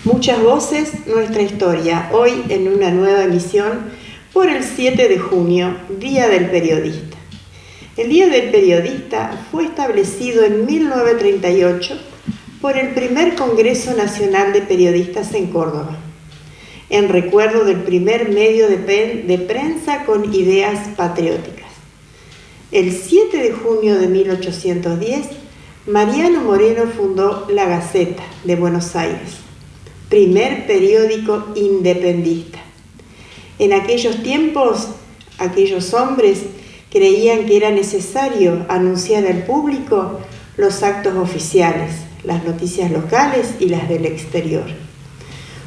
Muchas voces, nuestra historia, hoy en una nueva emisión por el 7 de junio, Día del Periodista. El Día del Periodista fue establecido en 1938 por el primer Congreso Nacional de Periodistas en Córdoba, en recuerdo del primer medio de prensa con ideas patrióticas. El 7 de junio de 1810, Mariano Moreno fundó La Gaceta de Buenos Aires, primer periódico independentista. En aquellos tiempos, aquellos hombres creían que era necesario anunciar al público los actos oficiales, las noticias locales y las del exterior.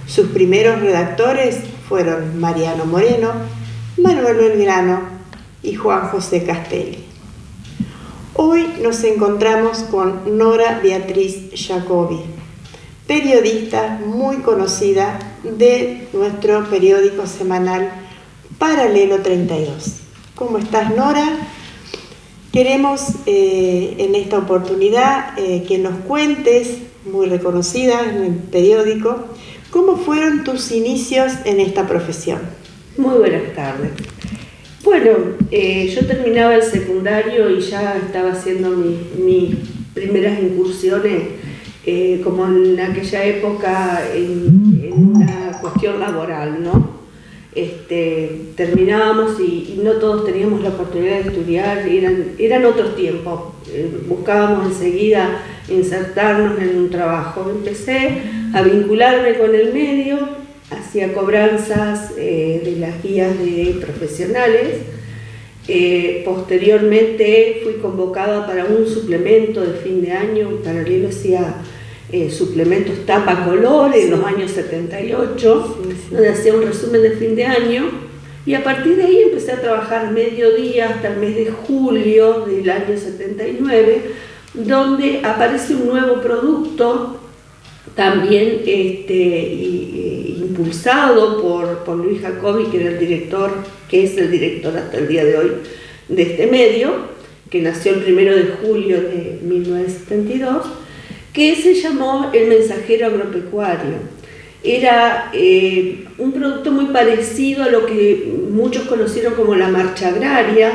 Sus primeros redactores fueron Mariano Moreno, Manuel Belgrano y Juan José Castelli. Hoy nos encontramos con Nora Beatriz Jacobi, periodista muy conocida de nuestro periódico semanal Paralelo 32. ¿Cómo estás, Nora? Queremos en esta oportunidad que nos cuentes, muy reconocida en el periódico, ¿cómo fueron tus inicios en esta profesión? Muy buenas tardes. Bueno, yo terminaba el secundario y ya estaba haciendo mis primeras incursiones como en aquella época en una cuestión laboral, ¿no? Terminábamos y no todos teníamos la oportunidad de estudiar, eran otros tiempos, buscábamos enseguida insertarnos en un trabajo. Empecé a vincularme con el medio, hacía cobranzas de las guías de profesionales. Posteriormente fui convocada para un suplemento de fin de año. Paralelo hacía suplementos tapa color en los años 78, donde hacía un resumen de fin de año, y a partir de ahí empecé a trabajar mediodía hasta el mes de julio del año 79, donde aparece un nuevo producto también impulsado por Luis Jacobi, que es el director hasta el día de hoy de este medio, que nació el 1 de julio de 1972, que se llamó El Mensajero Agropecuario. Era un producto muy parecido a lo que muchos conocieron como la Marcha Agraria,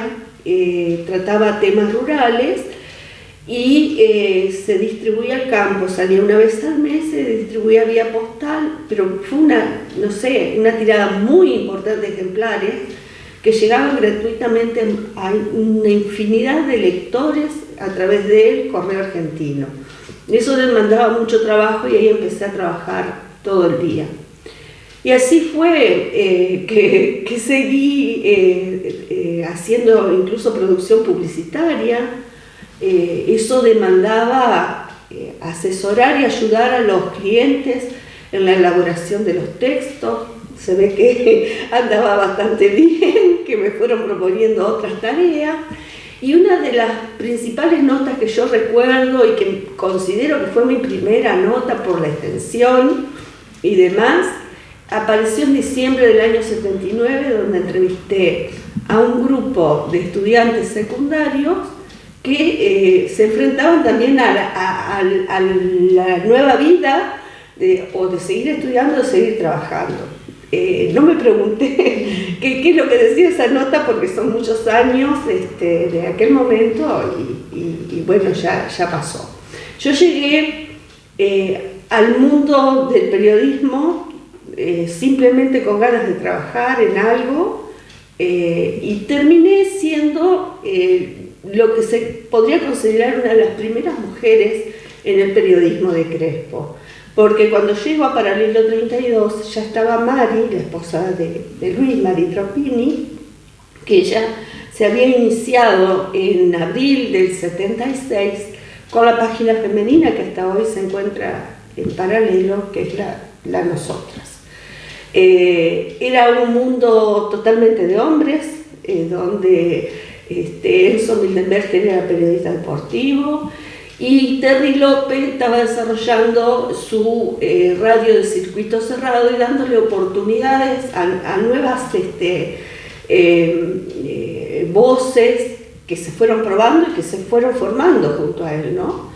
trataba temas rurales y se distribuía al campo, salía una vez al mes, se distribuía vía postal, pero fue una tirada muy importante de ejemplares que llegaban gratuitamente a una infinidad de lectores a través del correo argentino. Eso demandaba mucho trabajo y ahí empecé a trabajar todo el día. Y así fue que seguí haciendo incluso producción publicitaria. Eso demandaba asesorar y ayudar a los clientes en la elaboración de los textos. Se ve que andaba bastante bien, que me fueron proponiendo otras tareas. Y una de las principales notas que yo recuerdo y que considero que fue mi primera nota por la extensión y demás, apareció en diciembre del año 79, donde entrevisté a un grupo de estudiantes secundarios que se enfrentaban también a la nueva vida o de seguir estudiando o de seguir trabajando. No me pregunté qué es lo que decía esa nota, porque son muchos años de aquel momento y bueno, ya pasó. Yo llegué al mundo del periodismo simplemente con ganas de trabajar en algo y terminé siendo lo que se podría considerar una de las primeras mujeres en el periodismo de Crespo. Porque cuando llego a Paralelo 32 ya estaba Mari, la esposa de Luis, Mari Tropini, que ella se había iniciado en abril del 76 con la página femenina que hasta hoy se encuentra en Paralelo, que es la Nosotras. Era un mundo totalmente de hombres, donde Enzo Mildenberg era periodista deportivo, y Terry López estaba desarrollando su radio de circuito cerrado y dándole oportunidades a nuevas voces que se fueron probando y que se fueron formando junto a él, ¿no?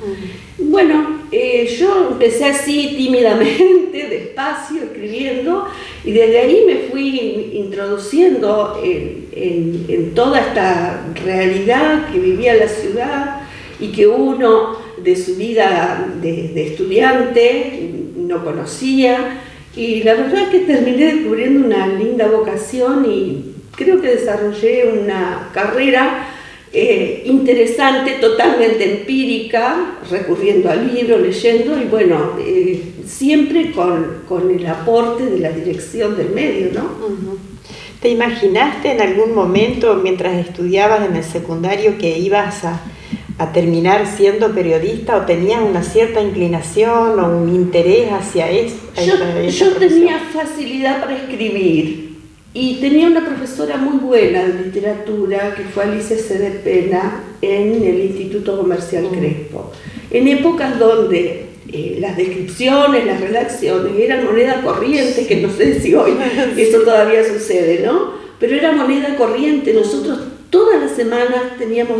Bueno, yo empecé así tímidamente, despacio, escribiendo, y desde ahí me fui introduciendo en toda esta realidad que vivía la ciudad y que uno de su vida de estudiante no conocía, y la verdad es que terminé descubriendo una linda vocación y creo que desarrollé una carrera interesante, totalmente empírica, recurriendo al libro, leyendo, y bueno, siempre con el aporte de la dirección del medio, ¿no? ¿Te imaginaste en algún momento, mientras estudiabas en el secundario, que ibas a terminar siendo periodista, o tenías una cierta inclinación o un interés hacia eso? Yo tenía facilidad para escribir. Y tenía una profesora muy buena de literatura, que fue Alicia C. de Pena, en el Instituto Comercial Crespo. En épocas donde las descripciones, las redacciones eran moneda corriente, que no sé si hoy eso todavía sucede, ¿no? Pero era moneda corriente. Nosotros todas las semanas teníamos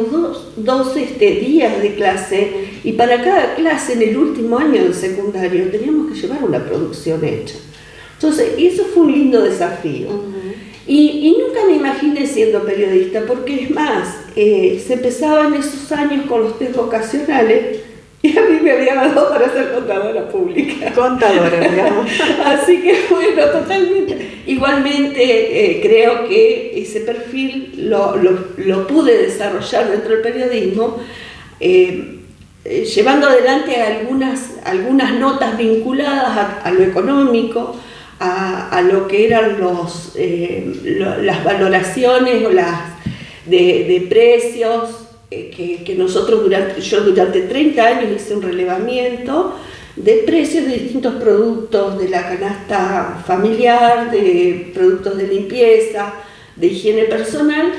dos días de clase, y para cada clase en el último año del secundario teníamos que llevar una producción hecha. Entonces, eso fue un lindo desafío. Y nunca me imaginé siendo periodista, porque es más, se empezaba en esos años con los test vocacionales, y a mí me había dado para ser contadora pública. Contadora, digamos. Así que bueno, totalmente. Igualmente creo que ese perfil lo pude desarrollar dentro del periodismo, llevando adelante algunas notas vinculadas a lo económico, a lo que eran las valoraciones o las de precios, que nosotros yo durante 30 años hice un relevamiento de precios de distintos productos, de la canasta familiar, de productos de limpieza, de higiene personal,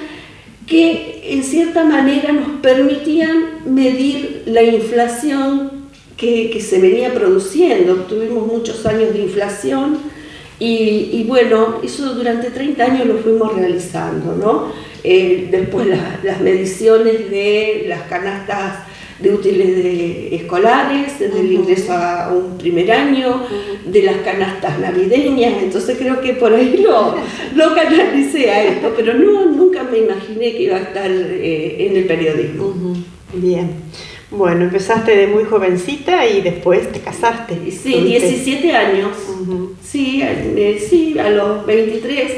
que en cierta manera nos permitían medir la inflación que se venía produciendo. Tuvimos muchos años de inflación. Y bueno, eso durante 30 años lo fuimos realizando, ¿no? Después las mediciones de las canastas de útiles escolares, desde el ingreso a un primer año, de las canastas navideñas. Entonces creo que por ahí lo canalicé a esto, pero nunca me imaginé que iba a estar en el periodismo. Bien. Bueno, empezaste de muy jovencita y después te casaste. Sí, 17 años. Sí, a los 23,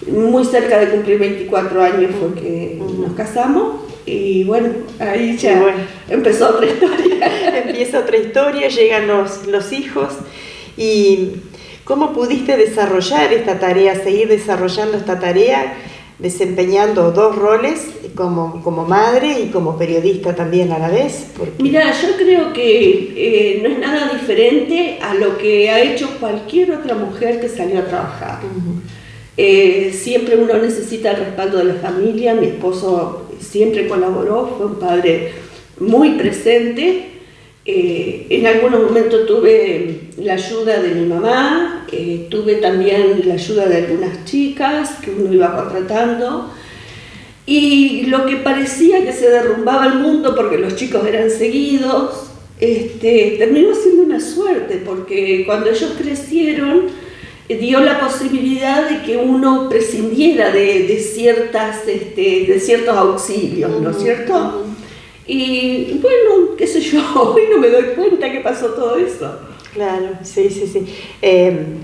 muy cerca de cumplir 24 años fue que nos casamos. Y bueno, ahí ya empezó otra historia. Empieza otra historia, llegan los hijos. ¿Y cómo pudiste desarrollar esta tarea, seguir desarrollando esta tarea, desempeñando dos roles, como madre y como periodista también a la vez? Mira, yo creo que no es nada diferente a lo que ha hecho cualquier otra mujer que salió a trabajar. Siempre uno necesita el respaldo de la familia. Mi esposo siempre colaboró, fue un padre muy presente. En algunos momentos tuve la ayuda de mi mamá, tuve también la ayuda de algunas chicas que uno iba contratando, y lo que parecía que se derrumbaba el mundo porque los chicos eran seguidos, terminó siendo una suerte, porque cuando ellos crecieron dio la posibilidad de que uno prescindiera de ciertos auxilios, ¿no es cierto? Y bueno, qué sé yo, hoy no me doy cuenta que pasó todo eso. Claro, sí.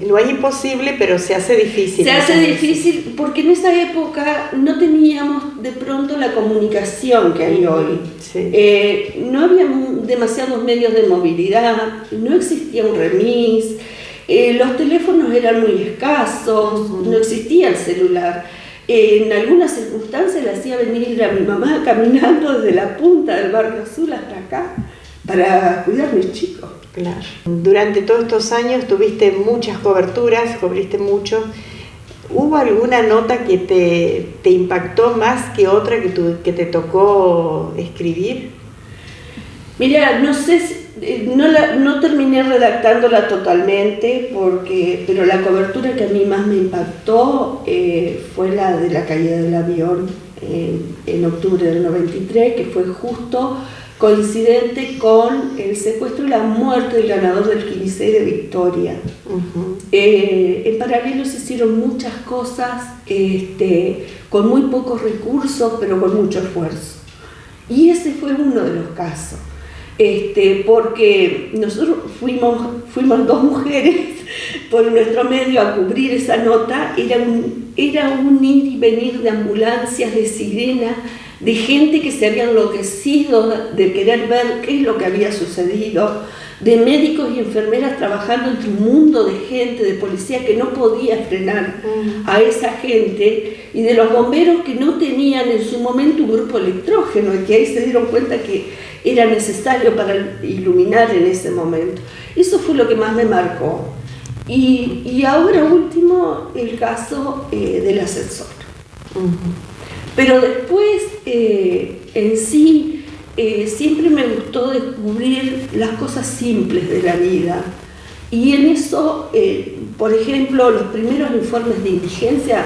No hay imposible, pero se hace difícil. Se hace difícil porque en esa época no teníamos de pronto la comunicación que hay hoy. Sí. No había demasiados medios de movilidad, no existía un remis, los teléfonos eran muy escasos, no existía el celular. En algunas circunstancias le hacía venir a mi mamá caminando desde la punta del Barrio Azul hasta acá para cuidar a mis chicos. Claro. Durante todos estos años tuviste muchas coberturas, cubriste mucho. ¿Hubo alguna nota que te impactó más que otra que te tocó escribir? Mira, no sé, no terminé redactándola totalmente, pero la cobertura que a mí más me impactó fue la de la caída del avión en octubre del 93, que fue justo coincidente con el secuestro y la muerte del ganador del 15 de Victoria. En paralelo se hicieron muchas cosas con muy pocos recursos, pero con mucho esfuerzo. Y ese fue uno de los casos. Porque nosotros fuimos dos mujeres por nuestro medio a cubrir esa nota. Era un ir y venir de ambulancias, de sirena, de gente que se había enloquecido de querer ver qué es lo que había sucedido, de médicos y enfermeras trabajando entre un mundo de gente, de policía que no podía frenar a esa gente, y de los bomberos que no tenían en su momento un grupo electrógeno, y que ahí se dieron cuenta que era necesario para iluminar en ese momento. Eso fue lo que más me marcó. Y ahora último, el caso del ascensor. Pero después, en sí, siempre me gustó descubrir las cosas simples de la vida. Y en eso, por ejemplo, los primeros informes de indigencia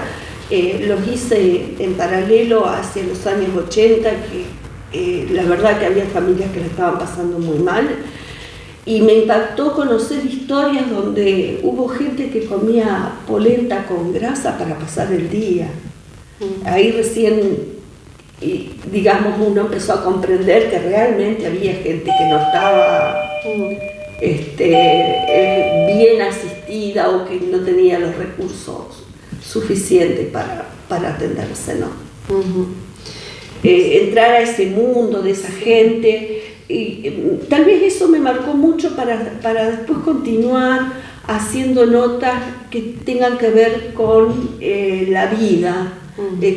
los hice en paralelo hacia los años 80, que la verdad que había familias que la estaban pasando muy mal. Y me impactó conocer historias donde hubo gente que comía polenta con grasa para pasar el día. Ahí recién, digamos, uno empezó a comprender que realmente había gente que no estaba bien asistida o que no tenía los recursos suficientes para atenderse, ¿no? Entrar a ese mundo de esa gente, y tal vez eso me marcó mucho para después continuar haciendo notas que tengan que ver con la vida,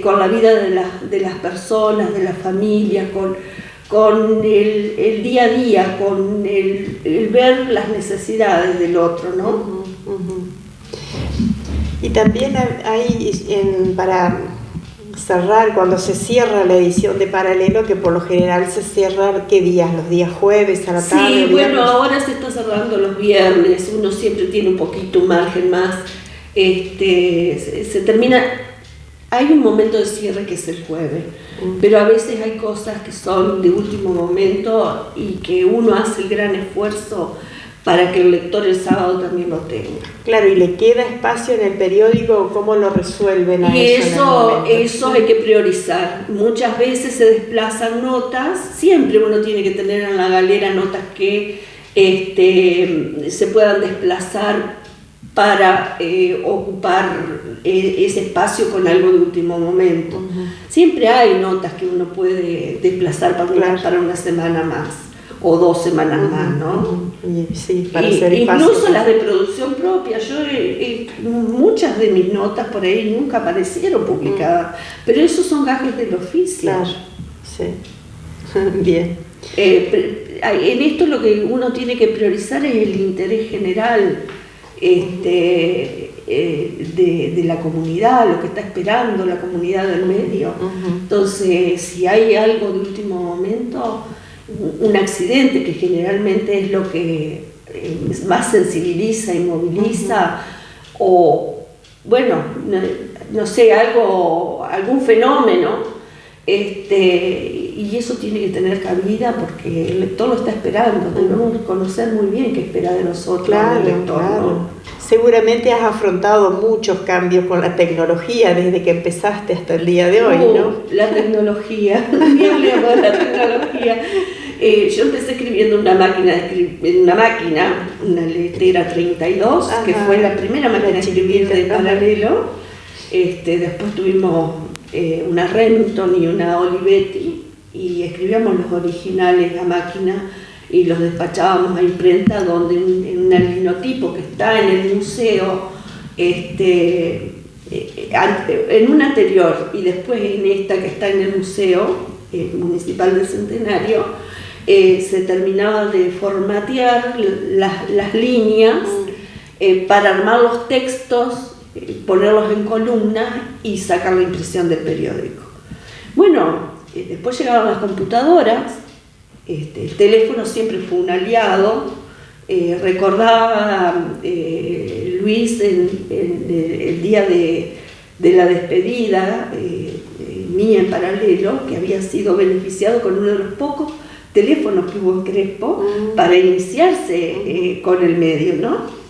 con la vida de las personas, de la familia, con el día a día, con el ver las necesidades del otro, ¿no? Y también hay, para cerrar, cuando se cierra la edición de Paralelo, que por lo general se cierra, ¿qué días? ¿Los días jueves, a la tarde? Sí, bueno, ahora se está cerrando los viernes, uno siempre tiene un poquito un margen más, se termina, hay un momento de cierre que es el jueves, pero a veces hay cosas que son de último momento y que uno hace el gran esfuerzo para que el lector el sábado también lo tenga. Claro, y le queda espacio en el periódico, ¿cómo lo resuelven a eso? Eso hay que priorizar. Muchas veces se desplazan notas, siempre uno tiene que tener en la galera notas que se puedan desplazar para ocupar ese espacio con algo de último momento. Siempre hay notas que uno puede desplazar para una semana más o 2 semanas más, ¿no? Sí, para hacer espacio. Incluso las de producción propia. Muchas de mis notas por ahí nunca aparecieron publicadas, pero esos son gajes del oficio. Claro, sí. Bien. En esto lo que uno tiene que priorizar es el interés general de la comunidad, lo que está esperando la comunidad del medio. Entonces, si hay algo de último momento, un accidente, que generalmente es lo que más sensibiliza y moviliza, o bueno, no sé, algún fenómeno, y eso tiene que tener cabida porque el lector lo está esperando. Debemos conocer muy bien qué espera de nosotros el lector, ¿no? Seguramente has afrontado muchos cambios con la tecnología desde que empezaste hasta el día de hoy, ¿no? La tecnología, ni hablemos de la tecnología. Yo empecé escribiendo una letrera 32, que fue la primera máquina de escribir de Paralelo. Después tuvimos una Remington y una Olivetti, y escribíamos los originales a máquina y los despachábamos a imprenta, donde en un linotipo que está en el museo, en una anterior y después en esta que está en el Museo Municipal del Centenario, se terminaba de formatear las líneas para armar los textos, ponerlos en columnas y sacar la impresión del periódico. Bueno, después llegaron las computadoras. El teléfono siempre fue un aliado. Recordaba Luis el día de la despedida, mía en paralelo, que había sido beneficiado con uno de los pocos teléfonos que hubo en Crespo para iniciarse con el medio, ¿no?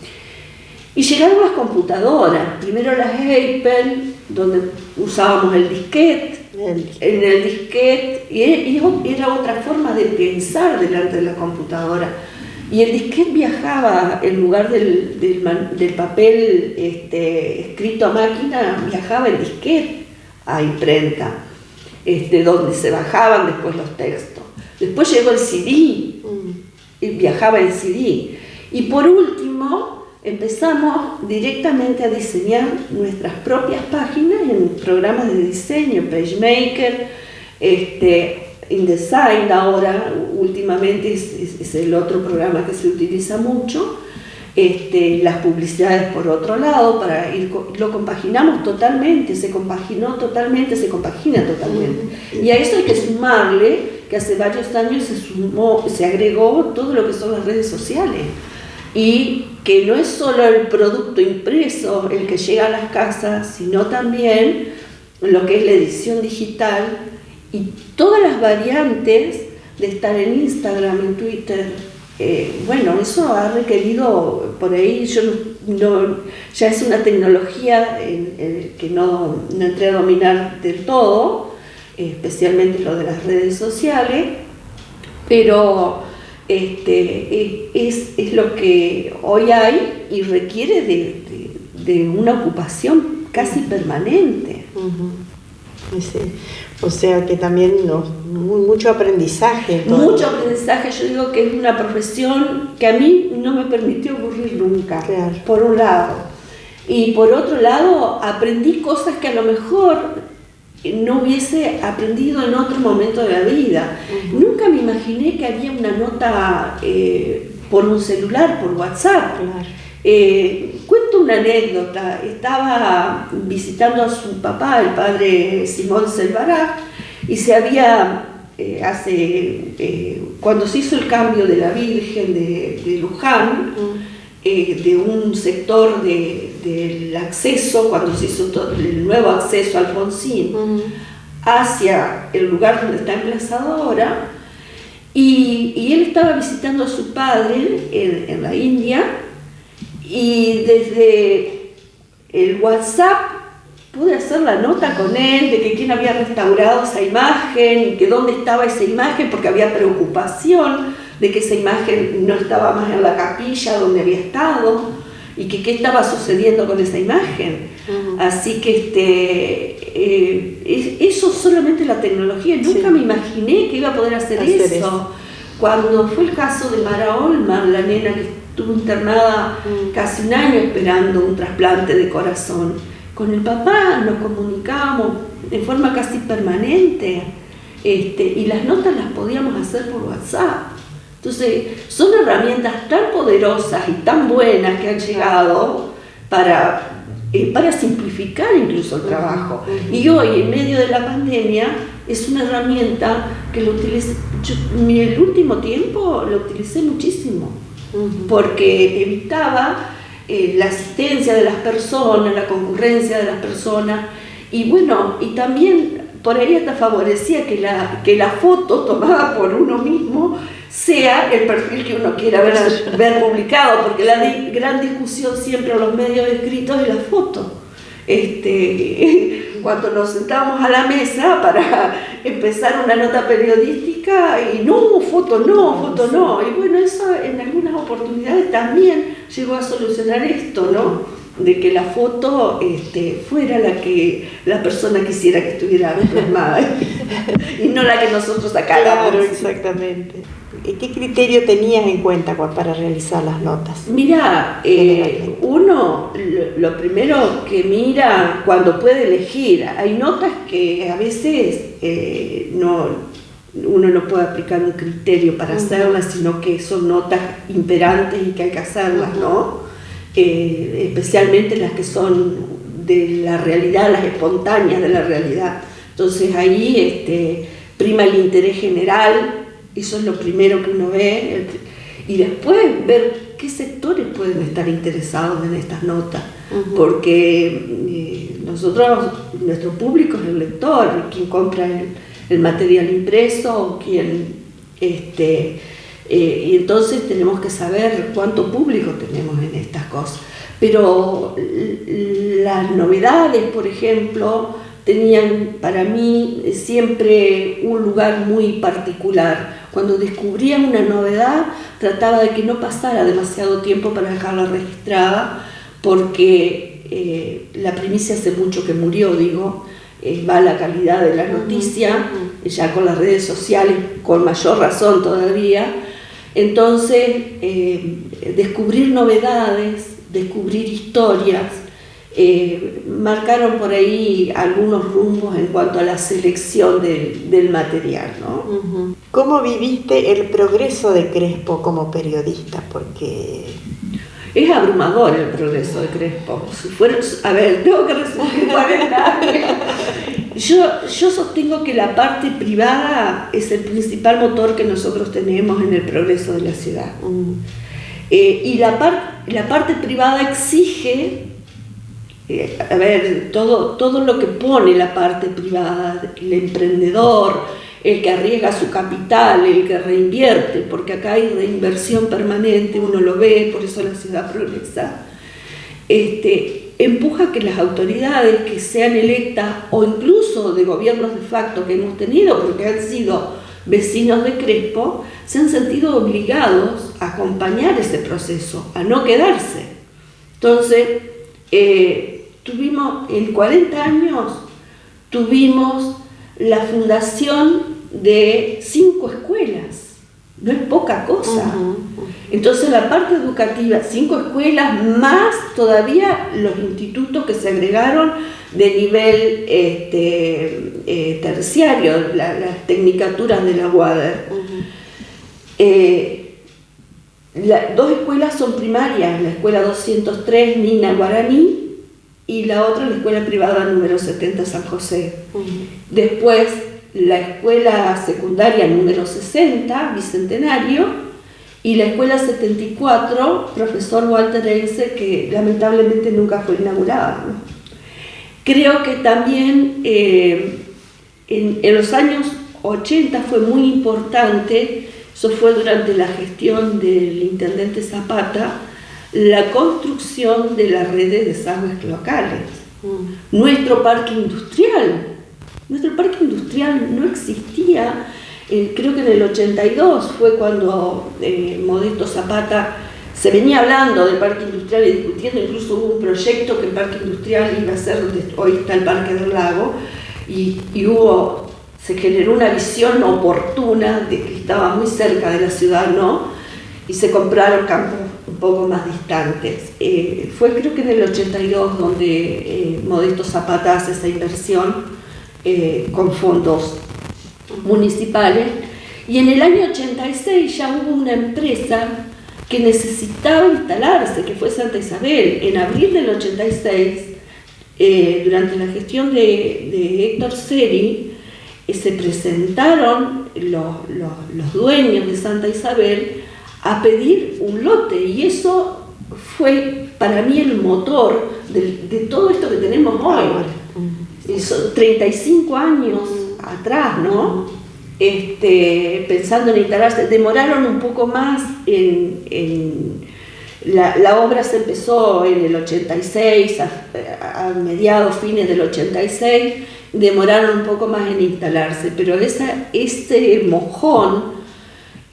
Y llegaron las computadoras, primero las Apple, donde usábamos el disquete. En el disquete, y era otra forma de pensar delante de la computadora. Y el disquete viajaba, en lugar del papel escrito a máquina, viajaba el disquete a imprenta, donde se bajaban después los textos. Después llegó el CD, y viajaba el CD. Y por último, empezamos directamente a diseñar nuestras propias páginas en programas de diseño, PageMaker, InDesign ahora, últimamente es el otro programa que se utiliza mucho, las publicidades por otro lado, lo compaginamos totalmente, se compagina totalmente. Y a eso hay que sumarle que hace varios años se agregó todo lo que son las redes sociales. Y que no es solo el producto impreso el que llega a las casas, sino también lo que es la edición digital y todas las variantes de estar en Instagram, en Twitter. Bueno, eso ha requerido, por ahí ya es una tecnología que no entré a dominar del todo, especialmente lo de las redes sociales, pero es lo que hoy hay y requiere de una ocupación casi permanente. Sí. O sea que también mucho aprendizaje. Mucho aprendizaje, yo digo que es una profesión que a mí no me permitió aburrir nunca, claro. Por un lado. Y por otro lado, aprendí cosas que a lo mejor no hubiese aprendido en otro momento de la vida. Nunca me imaginé que había una nota por un celular, por WhatsApp. Claro. Cuento una anécdota. Estaba visitando a su papá, el padre Simón Selvará, y se había, cuando se hizo el cambio de la Virgen de Luján, de un sector del acceso, cuando se hizo el nuevo acceso a Alfonsín, hacia el lugar donde está emplazado ahora, y él estaba visitando a su padre en la India, y desde el WhatsApp pude hacer la nota con él de que quién había restaurado esa imagen y que dónde estaba esa imagen, porque había preocupación de que esa imagen no estaba más en la capilla donde había estado y que qué estaba sucediendo con esa imagen. Así que eso solamente la tecnología. Nunca me imaginé que iba a poder hacer eso. Cuando fue el caso de Mara Olman, la nena que estuvo internada casi un año esperando un trasplante de corazón, con el papá nos comunicábamos de forma casi permanente, y las notas las podíamos hacer por WhatsApp. Entonces, son herramientas tan poderosas y tan buenas que han llegado para simplificar incluso el trabajo. Y hoy, en medio de la pandemia, es una herramienta que lo utilicé, en el último tiempo lo utilicé muchísimo, porque evitaba la asistencia de las personas, la concurrencia de las personas, y bueno, y también por ahí hasta favorecía que la foto tomada por uno mismo sea el perfil que uno quiera ver publicado, porque la gran discusión siempre en los medios escritos es la foto. Cuando nos sentábamos a la mesa para empezar una nota periodística y foto no, y bueno, eso en algunas oportunidades también llegó a solucionar esto, ¿no? De que la foto fuera la persona quisiera que estuviera plasmada y no la que nosotros sacáramos. Claro, exactamente. ¿Qué criterio tenías en cuenta para realizar las notas? Mira, uno lo primero que mira cuando puede elegir, hay notas que a veces uno no puede aplicar un criterio para hacerlas, sino que son notas imperantes y que hay que hacerlas, ¿no? Especialmente las que son de la realidad, las espontáneas de la realidad. Entonces ahí prima el interés general, eso es lo primero que uno ve, y después ver qué sectores pueden estar interesados en estas notas, porque nuestro público es el lector, quien compra el material impreso, o quien y entonces tenemos que saber cuánto público tenemos en estas cosas. Pero las novedades, por ejemplo, tenían para mí siempre un lugar muy particular. Cuando descubría una novedad, trataba de que no pasara demasiado tiempo para dejarla registrada, porque la primicia hace mucho que murió, va la calidad de la noticia, ya con las redes sociales, con mayor razón todavía. Entonces, descubrir novedades, descubrir historias, marcaron por ahí algunos rumbos en cuanto a la selección del material, ¿no? ¿Cómo viviste el progreso de Crespo como periodista? Porque es abrumador el progreso de Crespo. Tengo que resumir 40 años. Yo sostengo que la parte privada es el principal motor que nosotros tenemos en el progreso de la ciudad. Y la parte privada exige, todo lo que pone la parte privada, el emprendedor, el que arriesga su capital, el que reinvierte, porque acá hay reinversión permanente, uno lo ve, por eso la ciudad progresa, empuja que las autoridades que sean electas, o incluso de gobiernos de facto que hemos tenido, porque han sido vecinos de Crespo, se han sentido obligados a acompañar ese proceso, a no quedarse. Entonces, en 40 años, tuvimos la fundación de 5 escuelas, no es poca cosa. Entonces la parte educativa, 5 escuelas más todavía los institutos que se agregaron de nivel terciario, las tecnicaturas de la UADER. 2 escuelas son primarias, la escuela 203 Nina Guaraní y la otra la escuela privada número 70 San José. Después la escuela secundaria número 60 Bicentenario y la escuela 74 Profesor Walter Einze, que lamentablemente nunca fue inaugurada, ¿no? Creo que también en los años 80 fue muy importante, eso fue durante la gestión del intendente Zapata, la construcción de la red de desagües locales. Nuestro parque industrial no existía. Creo que en el 82 fue cuando Modesto Zapata se venía hablando del parque industrial y discutiendo, incluso hubo un proyecto que el parque industrial iba a ser donde hoy está el Parque del Lago, y se generó una visión oportuna de que estaba muy cerca de la ciudad, ¿no? Y se compraron campos un poco más distantes. Fue creo que en el 82 donde Modesto Zapata hace esa inversión con fondos municipales, y en el año 86 ya hubo una empresa que necesitaba instalarse, que fue Santa Isabel. En abril del 86, durante la gestión de Héctor Seri, se presentaron los dueños de Santa Isabel a pedir un lote, y eso fue para mí el motor de todo esto que tenemos hoy. Son 35 años atrás, ¿no? Pensando en instalarse, demoraron un poco más la obra se empezó en el 86, a mediados, fines del 86, demoraron un poco más en instalarse, pero ese mojón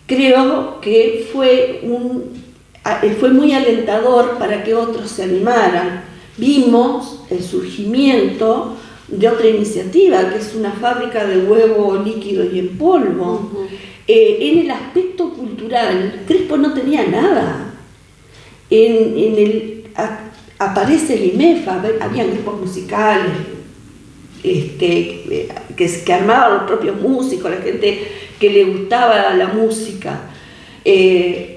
creo que fue muy alentador para que otros se animaran. Vimos el surgimiento de otra iniciativa, que es una fábrica de huevo líquido y en polvo. En el aspecto cultural, Crespo no tenía nada. Aparece el IMEFA, había grupos musicales que armaban los propios músicos, la gente que le gustaba la música,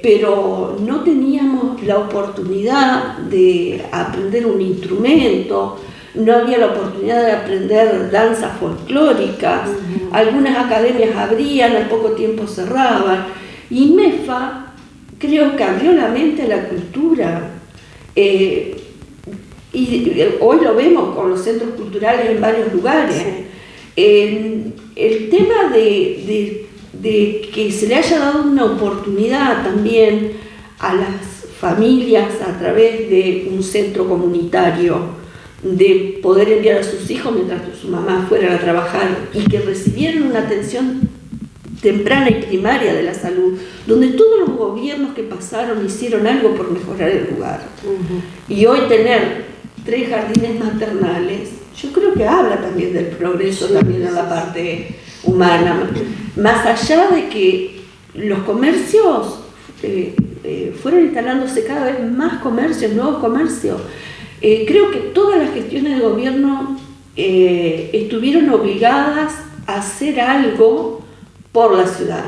pero no teníamos la oportunidad de aprender un instrumento. No había la oportunidad de aprender danzas folclóricas. Algunas academias abrían, al poco tiempo cerraban. Y MEFA creo que abrió la mente a la cultura. Y hoy lo vemos con los centros culturales en varios lugares. Sí. El tema de que se le haya dado una oportunidad también a las familias a través de un centro comunitario, de poder enviar a sus hijos mientras su mamá fuera a trabajar y que recibieran una atención temprana y primaria de la salud, donde todos los gobiernos que pasaron hicieron algo por mejorar el lugar. Y hoy tener 3 jardines maternales, yo creo que habla también del progreso también en la parte humana, más allá de que los comercios fueron instalándose cada vez más comercios, nuevos comercios. Creo que todas las gestiones de gobierno estuvieron obligadas a hacer algo por la ciudad.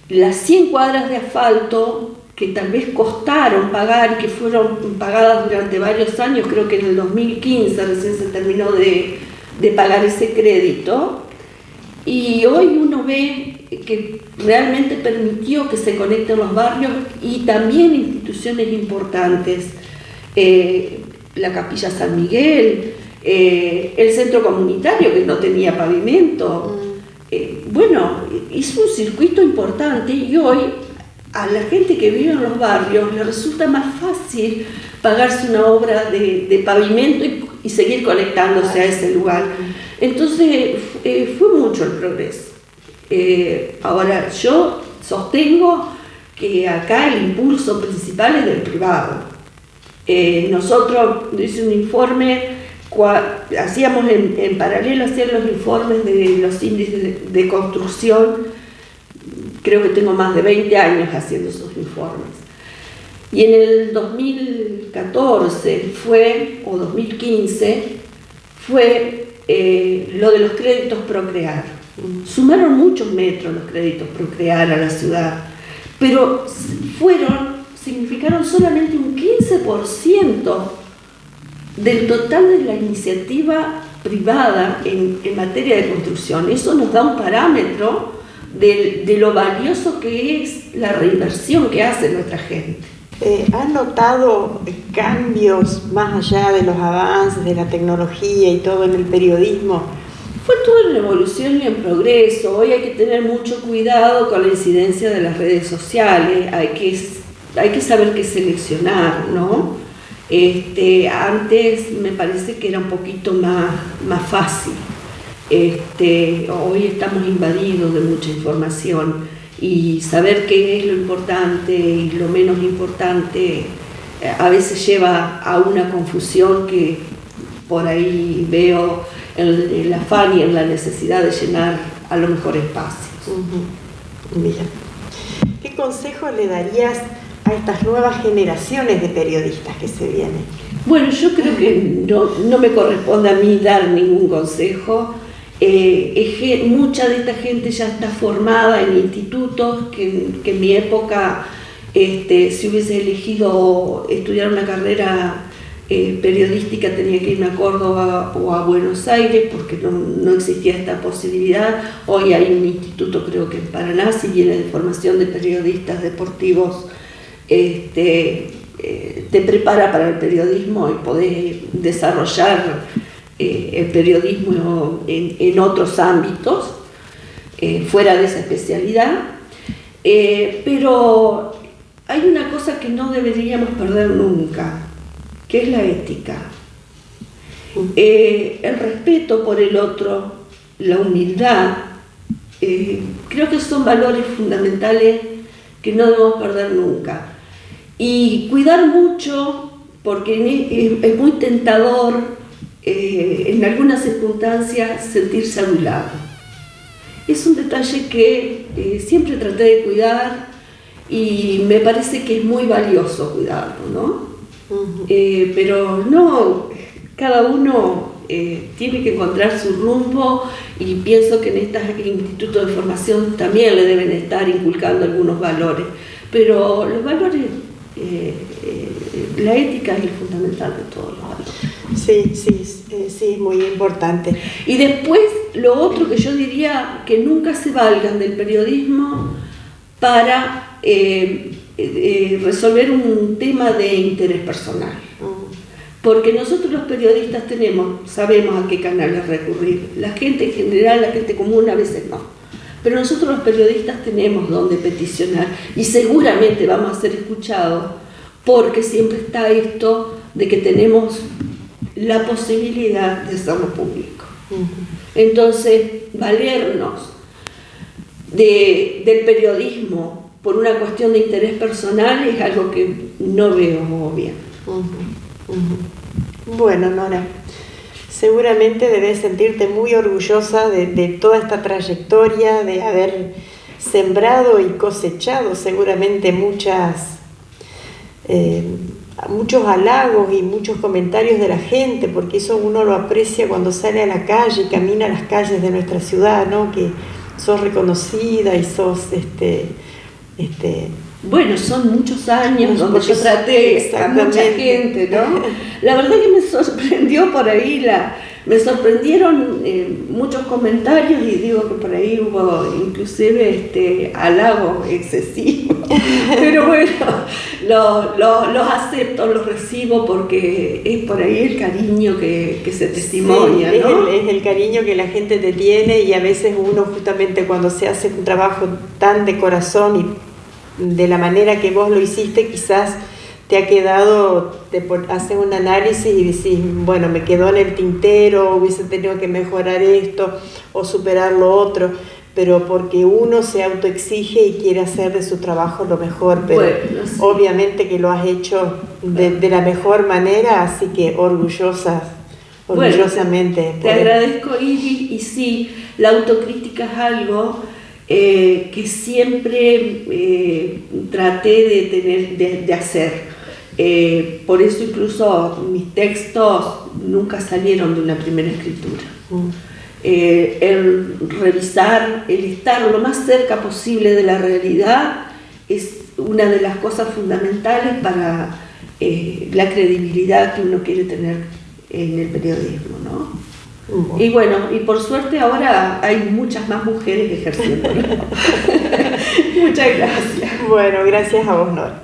Las 100 cuadras de asfalto que tal vez costaron pagar y que fueron pagadas durante varios años, creo que en el 2015 recién se terminó de pagar ese crédito, y hoy uno ve que realmente permitió que se conecten los barrios y también instituciones importantes, la Capilla San Miguel, el centro comunitario que no tenía pavimento. Bueno, hizo un circuito importante y hoy a la gente que vive en los barrios le resulta más fácil pagarse una obra de pavimento y seguir conectándose a ese lugar. Entonces fue mucho el progreso. Ahora yo sostengo que acá el impulso principal es del privado. Nosotros hice un informe, hacíamos en paralelo los informes de los índices de construcción. Creo que tengo más de 20 años haciendo esos informes. Y en el 2014 o 2015 fue lo de los créditos Procrear. Sumaron muchos metros los créditos Procrear a la ciudad, pero significaron solamente un 15% del total de la iniciativa privada en materia de construcción. Eso nos da un parámetro de lo valioso que es la reinversión que hace nuestra gente. ¿Has notado cambios más allá de los avances de la tecnología y todo en el periodismo? Fue todo en evolución y en progreso. Hoy hay que tener mucho cuidado con la incidencia de las redes sociales. Hay que saber qué seleccionar, ¿no? Antes me parece que era un poquito más fácil. Hoy estamos invadidos de mucha información y saber qué es lo importante y lo menos importante a veces lleva a una confusión que por ahí veo en el afán y en la necesidad de llenar a lo mejor espacios. Bien. ¿Qué consejo le darías a estas nuevas generaciones de periodistas que se vienen? Bueno, yo creo que no me corresponde a mí dar ningún consejo. Mucha de esta gente ya está formada en institutos que en mi época, si hubiese elegido estudiar una carrera periodística, tenía que irme a Córdoba o a Buenos Aires porque no existía esta posibilidad. Hoy hay un instituto, creo que en Paraná, si viene de formación de periodistas deportivos, te prepara para el periodismo y podés desarrollar el periodismo en otros ámbitos, fuera de esa especialidad, pero hay una cosa que no deberíamos perder nunca, que es la ética. El respeto por el otro, la humildad, creo que son valores fundamentales que no debemos perder nunca. Y cuidar mucho, porque es muy tentador en algunas circunstancias sentirse anulado. Es un detalle que siempre traté de cuidar y me parece que es muy valioso cuidarlo, ¿no? Pero no, cada uno tiene que encontrar su rumbo y pienso que en estos institutos de formación también le deben estar inculcando algunos valores, pero los valores, la ética es el fundamental de todos los valores. Sí, muy importante. Y después, lo otro que yo diría, que nunca se valgan del periodismo para resolver un tema de interés personal. Porque nosotros los periodistas sabemos a qué canales recurrir. La gente en general, la gente común a veces no. Pero nosotros los periodistas tenemos dónde peticionar y seguramente vamos a ser escuchados porque siempre está esto de que tenemos la posibilidad de hacerlo público. Entonces, valernos del periodismo por una cuestión de interés personal es algo que no veo bien. Bueno, Nora, seguramente debes sentirte muy orgullosa de toda esta trayectoria, de haber sembrado y cosechado seguramente muchos halagos y muchos comentarios de la gente, porque eso uno lo aprecia cuando sale a la calle, camina a las calles de nuestra ciudad, ¿no? Que sos reconocida y sos bueno, son muchos años donde yo traté a mucha gente, ¿no? La verdad que me sorprendió por ahí, me sorprendieron muchos comentarios y digo que por ahí hubo inclusive halagos excesivos. Pero bueno, los acepto, los recibo porque es por ahí el cariño que se testimonia, sí, ¿no? Es el cariño que la gente te tiene y a veces uno justamente cuando se hace un trabajo tan de corazón y de la manera que vos lo hiciste, quizás te ha quedado, haces un análisis y decís, bueno, me quedó en el tintero, hubiese tenido que mejorar esto o superar lo otro, pero porque uno se autoexige y quiere hacer de su trabajo lo mejor, pero bueno, sí, obviamente que lo has hecho de la mejor manera, así que orgullosamente. Bueno, te agradezco, Iris, y sí, la autocrítica es algo que siempre traté de hacer. Por eso incluso mis textos nunca salieron de una primera escritura. El revisar, el estar lo más cerca posible de la realidad es una de las cosas fundamentales para la credibilidad que uno quiere tener en el periodismo, ¿no? Y bueno, y por suerte ahora hay muchas más mujeres ejerciendo. Muchas gracias. Bueno, gracias a vos, Nora.